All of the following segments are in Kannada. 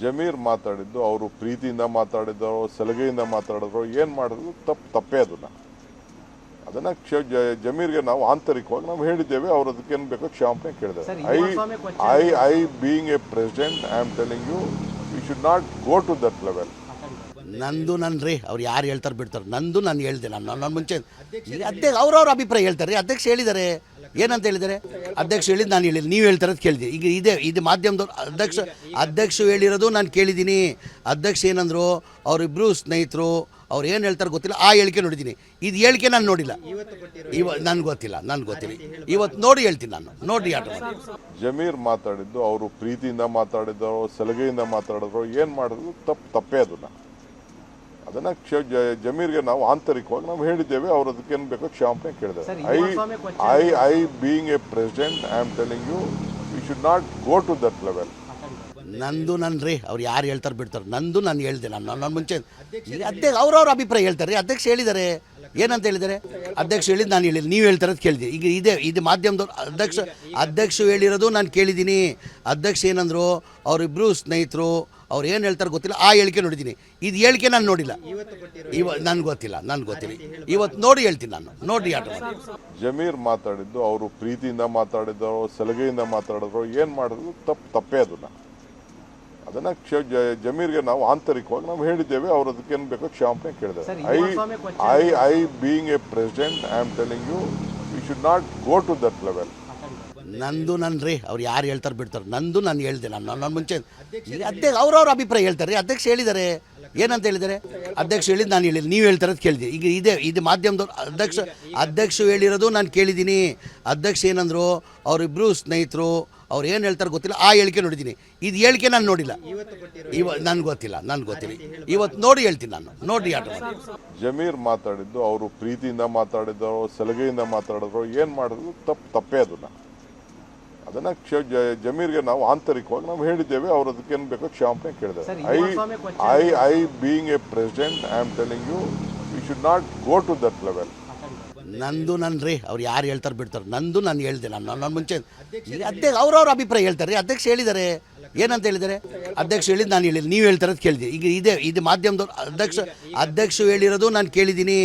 ಜಮೀರ್ ಮಾತಾಡಿದ್ದು ಅವರು ಪ್ರೀತಿಯಿಂದ ಮಾತಾಡಿದ್ರು, ಸಲಹೆಯಿಂದ ಮಾತಾಡಿದ್ರು, ಏನು ಮಾಡಿದ್ರು ತಪ್ಪೇ ಅದನ್ನು ಜಮೀರ್ಗೆ ನಾವು ಆಂತರಿಕವಾಗಿ ನಾವು ಹೇಳಿದ್ದೇವೆ. ಅವ್ರು ಅದಕ್ಕೇನು ಬೇಕೋ ಕ್ಷಮಾಪಣೆ ಕೇಳಿದ್ದಾರೆ. I being a president I am telling you we should not go to that level. ನಂದು ನನ್ರಿ ಅವ್ರು ಯಾರು ಹೇಳ್ತಾರೆ ಬಿಡ್ತಾರೆ, ನಂದು ನಾನು ಹೇಳ್ದೆ. ನನ್ನ ಮುಂಚೆ ಅಧ್ಯಕ್ಷ ಅವ್ರವ್ರ ಅಭಿಪ್ರಾಯ ಹೇಳ್ತಾರೆ. ಅಧ್ಯಕ್ಷ ಹೇಳಿದ್ದಾರೆ, ಏನಂತ ಹೇಳಿದ್ದಾರೆ? ಅಧ್ಯಕ್ಷ ಹೇಳಿದ್ದು ನಾನು ಹೇಳಿಲ್ಲ, ನೀವು ಹೇಳ್ತಾರದು ಕೇಳಿದೆ. ಈಗ ಇದು ಮಾಧ್ಯಮದವ್ರು ಅಧ್ಯಕ್ಷ ಹೇಳಿರೋದು ನಾನು ಕೇಳಿದ್ದೀನಿ. ಅಧ್ಯಕ್ಷ ಏನಂದ್ರು, ಅವರಿಬ್ಬರು ಸ್ನೇಹಿತರು, ಅವ್ರು ಏನು ಹೇಳ್ತಾರೆ ಗೊತ್ತಿಲ್ಲ, ಆ ಹೇಳಿಕೆ ನೋಡಿದ್ದೀನಿ. ಇದು ಹೇಳಿಕೆ ನಾನು ನೋಡಿಲ್ಲ, ನನ್ಗೆ ಗೊತ್ತಿಲ್ಲ. ಇವತ್ತು ನೋಡಿ ಹೇಳ್ತೀನಿ ನಾನು. ನೋಡಿ ಜಮೀರ್ ಮಾತಾಡಿದ್ದು ಅವರು ಪ್ರೀತಿಯಿಂದ ಮಾತಾಡಿದ್ರು, ಸಲಹೆಯಿಂದ ಮಾತಾಡಿದ್ರು, ಏನು ಮಾಡಿದ್ರು ತಪ್ಪೇ ಅದನ್ನು ಜಮೀರ್ಗೆ ನಾವು ಆಂತರಿಕವಾಗಿ ನಾವು ಹೇಳಿದ್ದೇವೆ. ಅವ್ರು ಅದಕ್ಕೇನು ಬೇಕೋ ಕ್ಷಮಾಪಣೆ ಕೇಳಿದ್ದಾರೆ. I being a president I am telling you we should not go to that level. ನಂದು ನನ್ರಿ ಅವ್ರು ಯಾರು ಹೇಳ್ತಾರೆ ಬಿಡ್ತಾರೆ, ನಂದು ನಾನು ಹೇಳ್ದೆ. ನನ್ನ ಮುಂಚೆ ಅಧ್ಯಕ್ಷ ಅವ್ರವ್ರ ಅಭಿಪ್ರಾಯ ಹೇಳ್ತಾರೆ. ಅಧ್ಯಕ್ಷ ಹೇಳಿದ್ದಾರೆ, ಏನಂತ ಹೇಳಿದ್ದಾರೆ? ಅಧ್ಯಕ್ಷ ಹೇಳಿದ್ದು ನಾನು ಹೇಳಿಲ್ಲ, ನೀವು ಹೇಳ್ತಾರದು ಕೇಳಿದೆ. ಈಗ ಇದು ಮಾಧ್ಯಮದವ್ರು ಅಧ್ಯಕ್ಷ ಹೇಳಿರೋದು ನಾನು ಕೇಳಿದ್ದೀನಿ. ಅಧ್ಯಕ್ಷ ಏನಂದ್ರು, ಅವರಿಬ್ಬರು ಸ್ನೇಹಿತರು, ಅವ್ರು ಏನು ಹೇಳ್ತಾರೆ ಗೊತ್ತಿಲ್ಲ, ಆ ಹೇಳಿಕೆ ನೋಡಿದ್ದೀನಿ. ಇದು ಹೇಳಿಕೆ ನಾನು ನೋಡಿಲ್ಲ, ನನ್ಗೆ ಗೊತ್ತಿಲ್ಲ. ಇವತ್ತು ನೋಡಿ ಹೇಳ್ತೀನಿ ನಾನು. ನೋಡಿ ಜಮೀರ್ ಮಾತಾಡಿದ್ದು ಅವರು ಪ್ರೀತಿಯಿಂದ ಮಾತಾಡಿದ್ರು, ಸಲಹೆಯಿಂದ ಮಾತಾಡಿದ್ರು, ಏನು ಮಾಡಿದ್ರು ತಪ್ಪೇ ಅದನ್ನು ಜಮೀರ್ಗೆ ನಾವು ಆಂತರಿಕವಾಗಿ ನಾವು ಹೇಳಿದ್ದೇವೆ. ಅವ್ರು ಅದಕ್ಕೇನು ಬೇಕೋ ಕ್ಷಮಾಪಣೆ ಕೇಳಿದ್ದಾರೆ. I being a president I am telling you we should not go to that level. ನಂದು ನನ್ರಿ ಅವ್ರು ಯಾರು ಹೇಳ್ತಾರೆ ಬಿಡ್ತಾರೆ, ನಂದು ನಾನು ಹೇಳ್ದೆ. ನನ್ನ ಮುಂಚೆ ಅಧ್ಯಕ್ಷ ಅವ್ರವ್ರ ಅಭಿಪ್ರಾಯ ಹೇಳ್ತಾರೆ. ಅಧ್ಯಕ್ಷ ಹೇಳಿದ್ದಾರೆ, ಏನಂತ ಹೇಳಿದ್ದಾರೆ? ಅಧ್ಯಕ್ಷ ಹೇಳಿದ್ದು ನಾನು ಹೇಳಿಲ್ಲ, ನೀವು ಹೇಳ್ತಾರದು ಕೇಳಿದೆ. ಈಗ ಇದು ಮಾಧ್ಯಮದವ್ರು ಅಧ್ಯಕ್ಷ ಹೇಳಿರೋದು ನಾನು ಕೇಳಿದ್ದೀನಿ. ಅಧ್ಯಕ್ಷ ಏನಂದ್ರು, ಅವರಿಬ್ಬರು ಸ್ನೇಹಿತರು, ಅವ್ರು ಏನು ಹೇಳ್ತಾರೆ ಗೊತ್ತಿಲ್ಲ, ಆ ಹೇಳಿಕೆ ನೋಡಿದ್ದೀನಿ. ಇದು ಹೇಳಿಕೆ ನಾನು ನೋಡಿಲ್ಲ, ನನ್ಗೆ ಗೊತ್ತಿಲ್ಲ. ಇವತ್ತು ನೋಡಿ ಹೇಳ್ತೀನಿ ನಾನು. ನೋಡಿ ಜಮೀರ್ ಮಾತಾಡಿದ್ದು ಅವರು ಪ್ರೀತಿಯಿಂದ ಮಾತಾಡಿದ್ರು, ಸಲಹೆಯಿಂದ ಮಾತಾಡಿದ್ರು, ಏನು ಮಾಡಿದ್ರು ತಪ್ಪೇ ಅದನ್ನು ಜಮೀರ್ಗೆ ನಾವು ಆಂತರಿಕವಾಗಿ ನಾವು ಹೇಳಿದ್ದೇವೆ. ಅವ್ರು ಅದಕ್ಕೇನು ಬೇಕೋ ಕ್ಷಮಾಪಣೆ ಕೇಳಿದ್ದಾರೆ. I being a president I am telling you we should not go to that level. ನಂದು ನನ್ರಿ ಅವ್ರು ಯಾರು ಹೇಳ್ತಾರೆ ಬಿಡ್ತಾರೆ, ನಂದು ನಾನು ಹೇಳ್ದೆ. ನನ್ನ ಮುಂಚೆ ಅಧ್ಯಕ್ಷ ಅವ್ರವ್ರ ಅಭಿಪ್ರಾಯ ಹೇಳ್ತಾರೆ. ಅಧ್ಯಕ್ಷ ಹೇಳಿದ್ದಾರೆ, ಏನಂತ ಹೇಳಿದ್ದಾರೆ? ಅಧ್ಯಕ್ಷ ಹೇಳಿದ್ದು ನಾನು ಹೇಳಿಲ್ಲ, ನೀವು ಹೇಳ್ತಾರದು ಕೇಳಿದೆ. ಈಗ ಇದು ಮಾಧ್ಯಮದವ್ರು ಅಧ್ಯಕ್ಷ ಹೇಳಿರೋದು ನಾನು ಕೇಳಿದ್ದೀನಿ.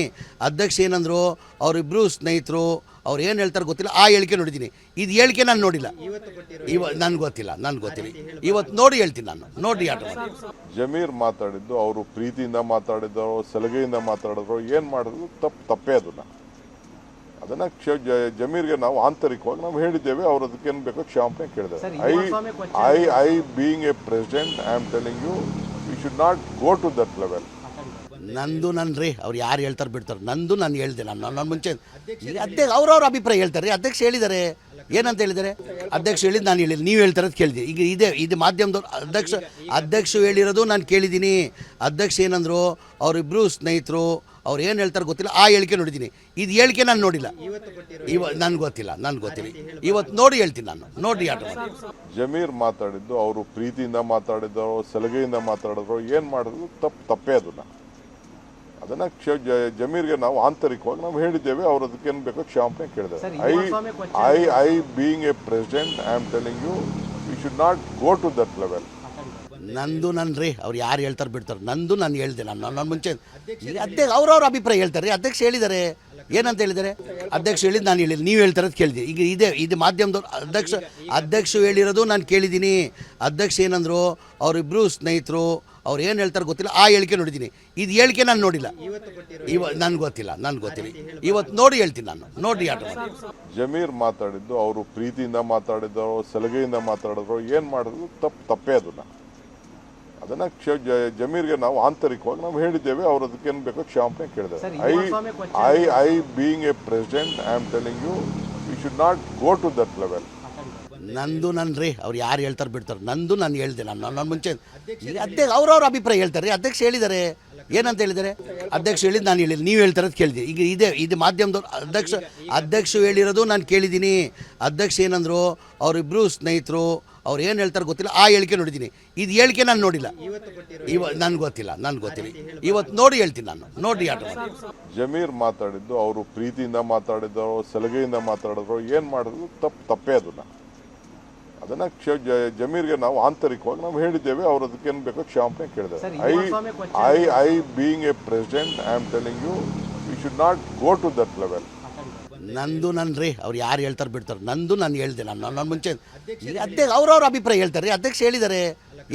ಅಧ್ಯಕ್ಷ ಏನಂದ್ರು, ಅವರಿಬ್ಬರು ಸ್ನೇಹಿತರು, ಅವ್ರು ಏನು ಹೇಳ್ತಾರೆ ಗೊತ್ತಿಲ್ಲ, ಆ ಹೇಳಿಕೆ ನೋಡಿದ್ದೀನಿ. ಇದು ಹೇಳಿಕೆ ನಾನು ನೋಡಿಲ್ಲ, ನನ್ಗೆ ಗೊತ್ತಿಲ್ಲ. ಇವತ್ತು ನೋಡಿ ಹೇಳ್ತೀನಿ ನಾನು. ನೋಡಿ ಜಮೀರ್ ಮಾತಾಡಿದ್ದು ಅವರು ಪ್ರೀತಿಯಿಂದ ಮಾತಾಡಿದ್ರು, ಸಲಹೆಯಿಂದ ಮಾತಾಡಿದ್ರು, ಏನು ಮಾಡಿದ್ರು ತಪ್ಪೇ ಅದನ್ನು ಜಮೀರ್ಗೆ ನಾವು ಆಂತರಿಕವಾಗಿ ನಾವು ಹೇಳಿದ್ದೇವೆ. ಅವ್ರು ಅದಕ್ಕೇನು ಬೇಕೋ ಕ್ಷಮಾಪಣೆ ಕೇಳಿದ್ದಾರೆ. I being a president I am telling you we should not go to that level. ನಂದು ನನ್ರಿ ಅವ್ರು ಯಾರು ಹೇಳ್ತಾರೆ ಬಿಡ್ತಾರೆ, ನಂದು ನಾನು ಹೇಳ್ದೆ. ನನ್ನ ಮುಂಚೆ ಅಧ್ಯಕ್ಷ ಅವ್ರವ್ರ ಅಭಿಪ್ರಾಯ ಹೇಳ್ತಾರೆ. ಅಧ್ಯಕ್ಷ ಹೇಳಿದ್ದಾರೆ, ಏನಂತ ಹೇಳಿದ್ದಾರೆ? ಅಧ್ಯಕ್ಷ ಹೇಳಿದ್ದು ನಾನು ಹೇಳಿಲ್ಲ, ನೀವು ಹೇಳ್ತಾರದು ಕೇಳಿದೆ. ಈಗ ಇದು ಮಾಧ್ಯಮದವ್ರು ಅಧ್ಯಕ್ಷ ಹೇಳಿರೋದು ನಾನು ಕೇಳಿದ್ದೀನಿ. ಅಧ್ಯಕ್ಷ ಏನಂದ್ರು, ಅವರಿಬ್ಬರು ಸ್ನೇಹಿತರು, ಅವ್ರು ಏನು ಹೇಳ್ತಾರೆ ಗೊತ್ತಿಲ್ಲ, ಆ ಹೇಳಿಕೆ ನೋಡಿದ್ದೀನಿ. ಇದು ಹೇಳಿಕೆ ನಾನು ನೋಡಿಲ್ಲ, ನನ್ಗೆ ಗೊತ್ತಿಲ್ಲ. ಇವತ್ತು ನೋಡಿ ಹೇಳ್ತೀನಿ ನಾನು. ನೋಡಿ ಜಮೀರ್ ಮಾತಾಡಿದ್ದು ಅವರು ಪ್ರೀತಿಯಿಂದ ಮಾತಾಡಿದ್ರು, ಸಲಹೆಯಿಂದ ಮಾತಾಡಿದ್ರು, ಏನು ಮಾಡಿದ್ರು ತಪ್ಪೇ ಅದನ್ನು ಜಮೀರ್ಗೆ ನಾವು ಆಂತರಿಕವಾಗಿ ನಾವು ಹೇಳಿದ್ದೇವೆ. ಅವ್ರು ಅದಕ್ಕೇನು ಬೇಕೋ ಕ್ಷಮಾಪಣೆ ಕೇಳಿದ್ದಾರೆ. I being a president I am telling you we should not go to that level. ನಂದು ನನ್ರಿ ಅವ್ರು ಯಾರು ಹೇಳ್ತಾರೆ ಬಿಡ್ತಾರೆ, ನಂದು ನಾನು ಹೇಳ್ದೆ. ನನ್ನ ಮುಂಚೆ ಅಧ್ಯಕ್ಷ ಅವ್ರವ್ರ ಅಭಿಪ್ರಾಯ ಹೇಳ್ತಾರೆ. ಅಧ್ಯಕ್ಷ ಹೇಳಿದ್ದಾರೆ, ಏನಂತ ಹೇಳಿದ್ದಾರೆ? ಅಧ್ಯಕ್ಷ ಹೇಳಿದ್ದು ನಾನು ಹೇಳಿಲ್ಲ, ನೀವು ಹೇಳ್ತಾರದು ಕೇಳಿದೆ. ಈಗ ಇದು ಮಾಧ್ಯಮದವ್ರು ಅಧ್ಯಕ್ಷ ಹೇಳಿರೋದು ನಾನು ಕೇಳಿದ್ದೀನಿ. ಅಧ್ಯಕ್ಷ ಏನಂದ್ರು, ಅವರಿಬ್ಬರು ಸ್ನೇಹಿತರು, ಅವ್ರು ಏನು ಹೇಳ್ತಾರೆ ಗೊತ್ತಿಲ್ಲ, ಆ ಹೇಳಿಕೆ ನೋಡಿದ್ದೀನಿ. ಇದು ಹೇಳಿಕೆ ನಾನು ನೋಡಿಲ್ಲ, ನನ್ಗೆ ಗೊತ್ತಿಲ್ಲ. ಇವತ್ತು ನೋಡಿ ಹೇಳ್ತೀನಿ ನಾನು. ನೋಡಿ ಜಮೀರ್ ಮಾತಾಡಿದ್ದು ಅವರು ಪ್ರೀತಿಯಿಂದ ಮಾತಾಡಿದ್ರು, ಸಲಹೆಯಿಂದ ಮಾತಾಡಿದ್ರು, ಏನು ಮಾಡಿದ್ರು ತಪ್ಪೇ ಅದನ್ನು ಜಮೀರ್ಗೆ ನಾವು ಆಂತರಿಕವಾಗಿ ನಾವು ಹೇಳಿದ್ದೇವೆ. ಅವ್ರು ಅದಕ್ಕೇನು ಬೇಕೋ ಕ್ಷಮಾಪಣೆ ಕೇಳಿದ್ದಾರೆ. I being a president I am telling you we should not go to that level. ನಂದು ನನ್ರಿ ಅವ್ರು ಯಾರು ಹೇಳ್ತಾರೆ ಬಿಡ್ತಾರೆ, ನಂದು ನಾನು ಹೇಳ್ದೆ. ನನ್ನ ಮುಂಚೆ ಅಧ್ಯಕ್ಷ ಅವ್ರವ್ರ ಅಭಿಪ್ರಾಯ ಹೇಳ್ತಾರೆ. ಅಧ್ಯಕ್ಷ ಹೇಳಿದ್ದಾರೆ, ಏನಂತ ಹೇಳಿದ್ದಾರೆ? ಅಧ್ಯಕ್ಷ ಹೇಳಿದ್ದು ನಾನು ಹೇಳಿಲ್ಲ, ನೀವು ಹೇಳ್ತಾರದು ಕೇಳಿದೆ. ಈಗ ಇದು ಮಾಧ್ಯಮದವ್ರು ಅಧ್ಯಕ್ಷ ಹೇಳಿರೋದು ನಾನು ಕೇಳಿದ್ದೀನಿ. ಅಧ್ಯಕ್ಷ ಏನಂದ್ರು, ಅವರಿಬ್ಬರು ಸ್ನೇಹಿತರು, ಅವ್ರು ಏನು ಹೇಳ್ತಾರೆ ಗೊತ್ತಿಲ್ಲ, ಆ ಹೇಳಿಕೆ ನೋಡಿದ್ದೀನಿ. ಇದು ಹೇಳಿಕೆ ನಾನು ನೋಡಿಲ್ಲ, ನನ್ಗೆ ಗೊತ್ತಿಲ್ಲ. ಇವತ್ತು ನೋಡಿ ಹೇಳ್ತೀನಿ ನಾನು. ನೋಡಿ ಜಮೀರ್ ಮಾತಾಡಿದ್ದು ಅವರು ಪ್ರೀತಿಯಿಂದ ಮಾತಾಡಿದ್ರು, ಸಲಹೆಯಿಂದ ಮಾತಾಡಿದ್ರು, ಏನು ಮಾಡಿದ್ರು ತಪ್ಪೇ ಅದನ್ನ ಜಮೀರ್ಗೆ ನಾವು ಆಂತರಿಕವಾಗಿ ನಾವು ಹೇಳಿದ್ದೇವೆ, ಅವ್ರು ಅದಕ್ಕೇನು ಬೇಕೋ ಕ್ಷಮಾಪಣೆ ಕೇಳಿದ್ದಾರೆ. I being a president I am telling you we should not go to that level. ನಂದು ನನ್ನ ರೀ, ಅವ್ರು ಯಾರು ಹೇಳ್ತಾರೆ ಬಿಡ್ತಾರೆ, ನಂದು ನಾನು ಹೇಳ್ದೆ, ನಾನು ಮುಂಚೆ ಅಧ್ಯಕ್ಷ ಅವ್ರವ್ರ ಅಭಿಪ್ರಾಯ ಹೇಳ್ತಾರೆ ರೀ. ಅಧ್ಯಕ್ಷ ಹೇಳಿದ್ದಾರೆ,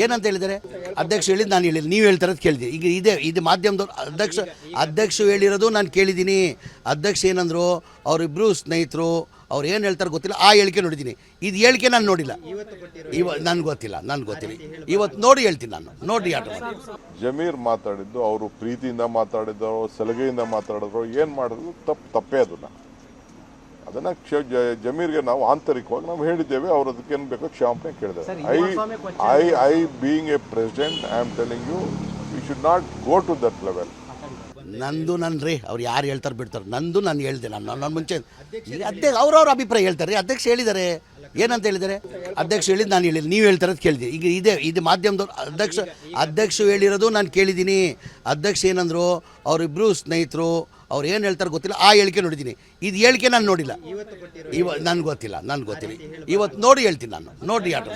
ಏನಂತ ಹೇಳಿದ್ದಾರೆ? ಅಧ್ಯಕ್ಷ ಹೇಳಿದ್ದು ನಾನು ಹೇಳಿಲ್ಲ, ನೀವು ಹೇಳ್ತಾರದು ಕೇಳಿದೆ. ಈಗ ಇದು ಮಾಧ್ಯಮದವ್ರು ಅಧ್ಯಕ್ಷ ಹೇಳಿರೋದು ನಾನು ಕೇಳಿದ್ದೀನಿ. ಅಧ್ಯಕ್ಷ ಏನಂದ್ರು, ಅವರಿಬ್ಬರು ಸ್ನೇಹಿತರು, ಅವ್ರು ಏನು ಹೇಳ್ತಾರೆ ಗೊತ್ತಿಲ್ಲ, ಆ ಹೇಳಿಕೆ ನೋಡಿದ್ದೀನಿ. ಇದು ಹೇಳಿಕೆ ನಾನು ನೋಡಿಲ್ಲ, ನನಗೆ ಗೊತ್ತಿಲ್ಲ. ಇವತ್ತು ನೋಡಿ ಹೇಳ್ತೀನಿ ನಾನು, ನೋಡಿ ಆಟ. ಜಮೀರ್ ಮಾತಾಡಿದ್ದು ಅವರು ಪ್ರೀತಿಯಿಂದ ಮಾತಾಡಿದ್ರು, ಸಲಹೆಯಿಂದ ಮಾತಾಡಿದ್ರು, ಏನು ಮಾಡಿದ್ರು ತಪ್ಪೇ ಅದನ್ನ ಜಮೀರ್ಗೆ ನಾವು ಆಂತರಿಕವಾಗಿ ನಾವು ಹೇಳಿದ್ದೇವೆ, ಅವ್ರು ಅದಕ್ಕೇನು ಬೇಕೋ ಕ್ಷಮಾಪಣೆ ಕೇಳಿದ್ದಾರೆ. I being a president I am telling you we should not go to that level. ನಂದು ನನ್ನ ರೀ, ಅವ್ರು ಯಾರು ಹೇಳ್ತಾರೆ ಬಿಡ್ತಾರೆ, ನಂದು ನಾನು ಹೇಳ್ದೆ, ನಾನು ಮುಂಚೆ ಅಧ್ಯಕ್ಷ ಅವ್ರವ್ರ ಅಭಿಪ್ರಾಯ ಹೇಳ್ತಾರೆ ರೀ. ಅಧ್ಯಕ್ಷ ಹೇಳಿದ್ದಾರೆ, ಏನಂತ ಹೇಳಿದ್ದಾರೆ? ಅಧ್ಯಕ್ಷ ಹೇಳಿದ್ದು ನಾನು ಹೇಳಿಲ್ಲ, ನೀವು ಹೇಳ್ತಾರದು ಕೇಳಿದೆ. ಈಗ ಇದು ಮಾಧ್ಯಮದವ್ರು ಅಧ್ಯಕ್ಷ ಹೇಳಿರೋದು ನಾನು ಕೇಳಿದ್ದೀನಿ. ಅಧ್ಯಕ್ಷ ಏನಂದ್ರು, ಅವರಿಬ್ಬರು ಸ್ನೇಹಿತರು, ಅವ್ರು ಏನು ಹೇಳ್ತಾರೆ ಗೊತ್ತಿಲ್ಲ, ಆ ಹೇಳಿಕೆ ನೋಡಿದ್ದೀನಿ. ಇದು ಹೇಳಿಕೆ ನಾನು ನೋಡಿಲ್ಲ, ನನಗೆ ಗೊತ್ತಿಲ್ಲ. ಇವತ್ತು ನೋಡಿ ಹೇಳ್ತೀನಿ ನಾನು, ನೋಡಿ ಆಟ.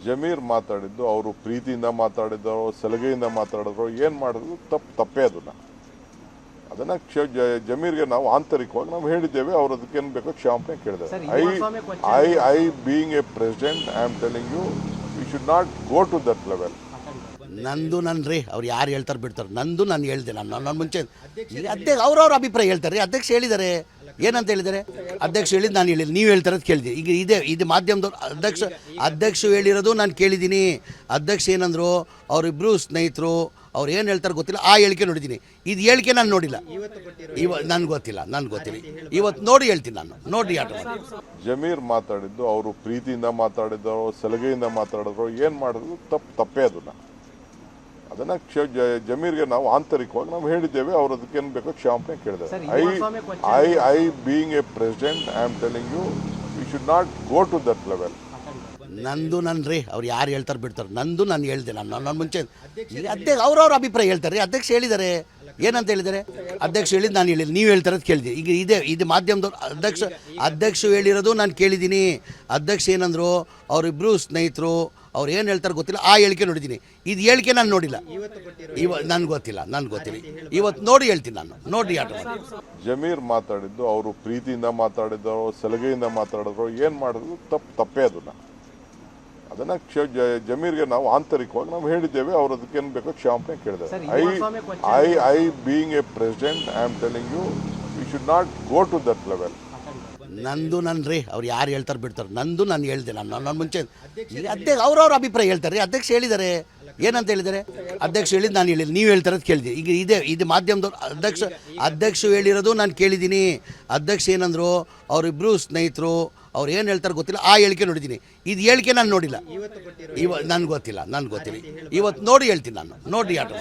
ಜಮೀರ್ ಮಾತಾಡಿದ್ದು ಅವರು ಪ್ರೀತಿಯಿಂದ ಮಾತಾಡಿದ್ರು, ಸಲಹೆಯಿಂದ ಮಾತಾಡಿದ್ರು, ಏನು ಮಾಡಿದ್ರು ತಪ್ಪೇ ಅದನ್ನ ಜಮೀರ್ಗೆ ನಾವು ಆಂತರಿಕವಾಗಿ ನಾವು ಹೇಳಿದ್ದೇವೆ, ಅವ್ರು ಅದಕ್ಕೇನು ಬೇಕೋ ಕ್ಷಮಾಪಣೆ ಕೇಳಿದ್ದಾರೆ. I being a president I am telling you we should not go to that level. ನಂದು ನನ್ನ ರೀ, ಅವ್ರು ಯಾರು ಹೇಳ್ತಾರೆ ಬಿಡ್ತಾರೆ, ನಂದು ನಾನು ಹೇಳ್ದೆ, ನಾನು ಮುಂಚೆ ಅಧ್ಯಕ್ಷ ಅವ್ರವ್ರ ಅಭಿಪ್ರಾಯ ಹೇಳ್ತಾರೆ ರೀ. ಅಧ್ಯಕ್ಷ ಹೇಳಿದ್ದಾರೆ, ಏನಂತ ಹೇಳಿದ್ದಾರೆ? ಅಧ್ಯಕ್ಷ ಹೇಳಿದ್ದು ನಾನು ಹೇಳಿಲ್ಲ, ನೀವು ಹೇಳ್ತಾರದು ಕೇಳಿದೆ. ಈಗ ಇದು ಮಾಧ್ಯಮದವ್ರು ಅಧ್ಯಕ್ಷ ಹೇಳಿರೋದು ನಾನು ಕೇಳಿದ್ದೀನಿ. ಅಧ್ಯಕ್ಷ ಏನಂದ್ರು, ಅವರಿಬ್ಬರು ಸ್ನೇಹಿತರು, ಅವ್ರು ಏನು ಹೇಳ್ತಾರೆ ಗೊತ್ತಿಲ್ಲ, ಆ ಹೇಳಿಕೆ ನೋಡಿದ್ದೀನಿ. ಇದು ಹೇಳಿಕೆ ನಾನು ನೋಡಿಲ್ಲ, ನನಗೆ ಗೊತ್ತಿಲ್ಲ. ಇವತ್ತು ನೋಡಿ ಹೇಳ್ತೀನಿ ನಾನು, ನೋಡಿ ಆಟ. ಜಮೀರ್ ಮಾತಾಡಿದ್ದು ಅವರು ಪ್ರೀತಿಯಿಂದ ಮಾತಾಡಿದ್ರು, ಸಲಹೆಯಿಂದ ಮಾತಾಡಿದ್ರು, ಏನು ಮಾಡಿದ್ರು ತಪ್ಪೇ ಅದನ್ನ ಜಮೀರ್ಗೆ ನಾವು ಆಂತರಿಕವಾಗಿ ನಾವು ಹೇಳಿದ್ದೇವೆ, ಅವ್ರು ಅದಕ್ಕೇನು ಬೇಕೋ ಕ್ಷಮಾಪಣೆ ಕೇಳಿದ್ದಾರೆ. I being a president I am telling you we should not go to that level. ನಂದು ನನ್ನ ರೀ, ಅವ್ರು ಯಾರು ಹೇಳ್ತಾರೆ ಬಿಡ್ತಾರೆ, ನಂದು ನಾನು ಹೇಳ್ದೆ, ನಾನು ಮುಂಚೆ ಅಧ್ಯಕ್ಷ ಅವ್ರವ್ರ ಅಭಿಪ್ರಾಯ ಹೇಳ್ತಾರೆ ರೀ. ಅಧ್ಯಕ್ಷ ಹೇಳಿದ್ದಾರೆ, ಏನಂತ ಹೇಳಿದ್ದಾರೆ? ಅಧ್ಯಕ್ಷ ಹೇಳಿದ್ದು ನಾನು ಹೇಳಿಲ್ಲ, ನೀವು ಹೇಳ್ತಾರದು ಕೇಳಿದೆ. ಈಗ ಇದು ಮಾಧ್ಯಮದವ್ರು ಅಧ್ಯಕ್ಷ ಹೇಳಿರೋದು ನಾನು ಕೇಳಿದ್ದೀನಿ. ಅಧ್ಯಕ್ಷ ಏನಂದ್ರು, ಅವರಿಬ್ಬರು ಸ್ನೇಹಿತರು, ಅವ್ರು ಏನು ಹೇಳ್ತಾರೆ ಗೊತ್ತಿಲ್ಲ, ಆ ಹೇಳಿಕೆ ನೋಡಿದ್ದೀನಿ. ಇದು ಹೇಳಿಕೆ ನಾನು ನೋಡಿಲ್ಲ, ನನಗೆ ಗೊತ್ತಿಲ್ಲ. ಇವತ್ತು ನೋಡಿ ಹೇಳ್ತೀನಿ ನಾನು, ನೋಡಿ ಆಟ. ಜಮೀರ್ ಮಾತಾಡಿದ್ದು ಅವರು ಪ್ರೀತಿಯಿಂದ ಮಾತಾಡಿದ್ರು, ಸಲಹೆಯಿಂದ ಮಾತಾಡಿದ್ರು, ಏನು ಮಾಡಿದ್ರು ತಪ್ಪೇ ಅದನ್ನ ಜಮೀರ್ಗೆ ನಾವು ಆಂತರಿಕವಾಗಿ ನಾವು ಹೇಳಿದ್ದೇವೆ, ಅವ್ರು ಅದಕ್ಕೇನು ಬೇಕೋ ಕ್ಷಮಾಪಣೆ ಕೇಳಿದ್ದಾರೆ. I being a president I am telling you we should not go to that level. ನಂದು ನನ್ನ ರೀ, ಅವ್ರು ಯಾರು ಹೇಳ್ತಾರೆ ಬಿಡ್ತಾರೆ, ನಂದು ನಾನು ಹೇಳ್ದೆ, ನಾನು ಮುಂಚೆ ಅಧ್ಯಕ್ಷ ಅವ್ರವ್ರ ಅಭಿಪ್ರಾಯ ಹೇಳ್ತಾರೆ ರೀ. ಅಧ್ಯಕ್ಷ ಹೇಳಿದ್ದಾರೆ, ಏನಂತ ಹೇಳಿದ್ದಾರೆ? ಅಧ್ಯಕ್ಷ ಹೇಳಿದ್ದು ನಾನು ಹೇಳಿಲ್ಲ, ನೀವು ಹೇಳ್ತಾರದು ಕೇಳಿದೆ. ಈಗ ಇದು ಮಾಧ್ಯಮದವ್ರು ಅಧ್ಯಕ್ಷ ಹೇಳಿರೋದು ನಾನು ಕೇಳಿದ್ದೀನಿ. ಅಧ್ಯಕ್ಷ ಏನಂದ್ರು, ಅವರಿಬ್ಬರು ಸ್ನೇಹಿತರು, ಅವ್ರು ಏನು ಹೇಳ್ತಾರೆ ಗೊತ್ತಿಲ್ಲ, ಆ ಹೇಳಿಕೆ ನೋಡಿದ್ದೀನಿ. ಇದು ಹೇಳಿಕೆ ನಾನು ನೋಡಿಲ್ಲ, ನನಗೆ ಗೊತ್ತಿಲ್ಲ. ಇವತ್ತು ನೋಡಿ ಹೇಳ್ತೀನಿ ನಾನು, ನೋಡಿ ಆಟ.